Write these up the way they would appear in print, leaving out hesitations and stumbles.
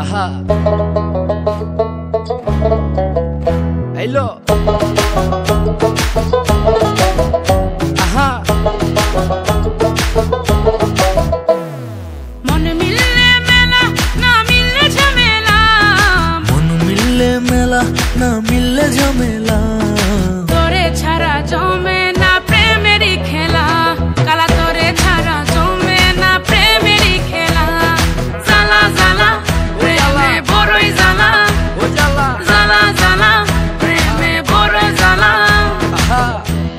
আহা আইলো আহা মন মিললে মেলা না মিললে ঝামেলা, মন মিললে মেলা না মিললে ঝামেলা, তোরে ছাড়া জমে না প্রেমেরই খেলা, কালা তোরে ছাড়া জমে না প্রেমেরই খেলা, জ্বালা জ্বালা প্রেমে বড়ই জ্বালা, ও জ্বালা জ্বালা জ্বালা প্রেমে বড় জ্বালা।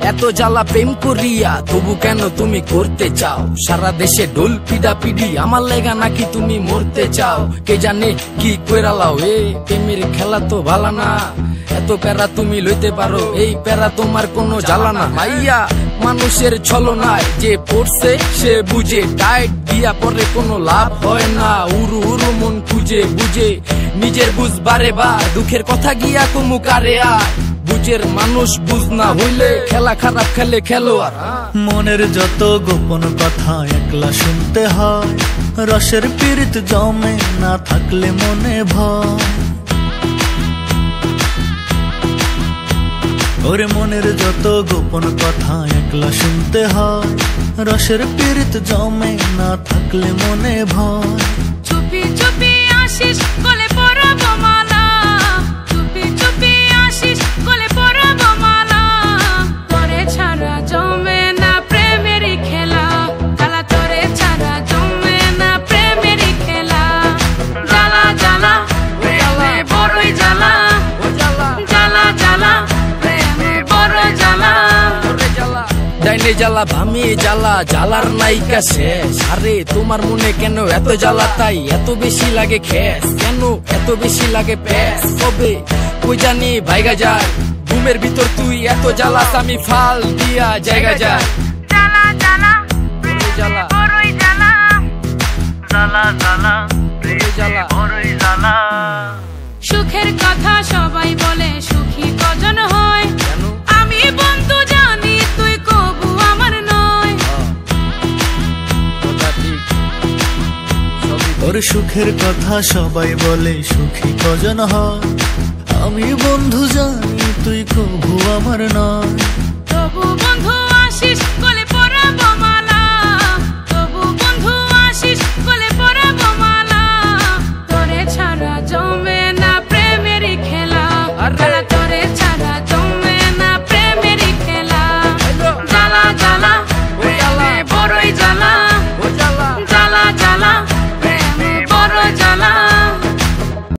এত জ্বালা প্রেম করিয়া তবু কেন তুমি করতে চাও? সারা দেশে ঢোল পিডা পিডি আমার লেগা নাকি তুমি মরতে চাও? কে জানে কি কইরালাও, এ প্রেমের খেলা তো ভালা না। এত প্যারা তুমি লইতে পারো, এই প্যারা তোমার কোনো জ্বালা না। ভাইয়া মানুষের ছলনায় যে পড়ছে সে বুঝে, টাইট দিয়া পরে কোনো লাভ হয় না। উরু উরু মন খুঁজে বুঝে নিজের বুঝ বারে বা, দুঃখের কথা গিয়া কুমু কারে আয়। বুঝের মানুষ বুঝ না হইলে খেলা খারাপ খেলে খেলোয়াড়। মনের যত গোপন কথা একলা শুনতে হয়, রসের পীড়িত জমে না থাকলে মনে ভয়। ওরে মনের যত গোপন কথা একলা শুনতে হয়, রসের পীড়িত জমে না থাকলে মনে ভয়। চুপি চুপি আসিস গলে পরাব মালা, চুপি চুপি আসিস গলে পরাব মালা, তোরে ছাড়া জমে না প্রেমেরই খেলা, কালা তোরে ছাড়া জমে না প্রেমেরই খেলা, জ্বালা জ্বালা প্রেমে বড়ই জ্বালা, ও জ্বালা জ্বালা জ্বালা প্রেমে বড় জ্বালা। ডাইনে জ্বালা ভামে জ্বালা, জ্বালার নাইকা শেষ। আরে তোমার মনে কেন এত জ্বালা, তাই এত বেশি লাগে খেস? কেন এত বেশি লাগে প্যাস? কবে কই জানি ভাইগা যায় ঘুমের ভিতর তুই এত জ্বালাস, আমি ফাল দিয়া জায়গা যায়। জ্বালা জ্বালা জ্বালা বড়ই জ্বালা, জ্বালা জ্বালা জ্বালা বড়ই জ্বালা। সুখের কথা সবাই বলে সুখী কজন হয়, কেন আমি বন্ধু জানি তুই কবু আমার নয়। কথা ঠিক সবই ওর সুখের কথা সবাই বলে সুখী কজন হয়, আমি বন্ধু জানি তুই কবু আমার নয়।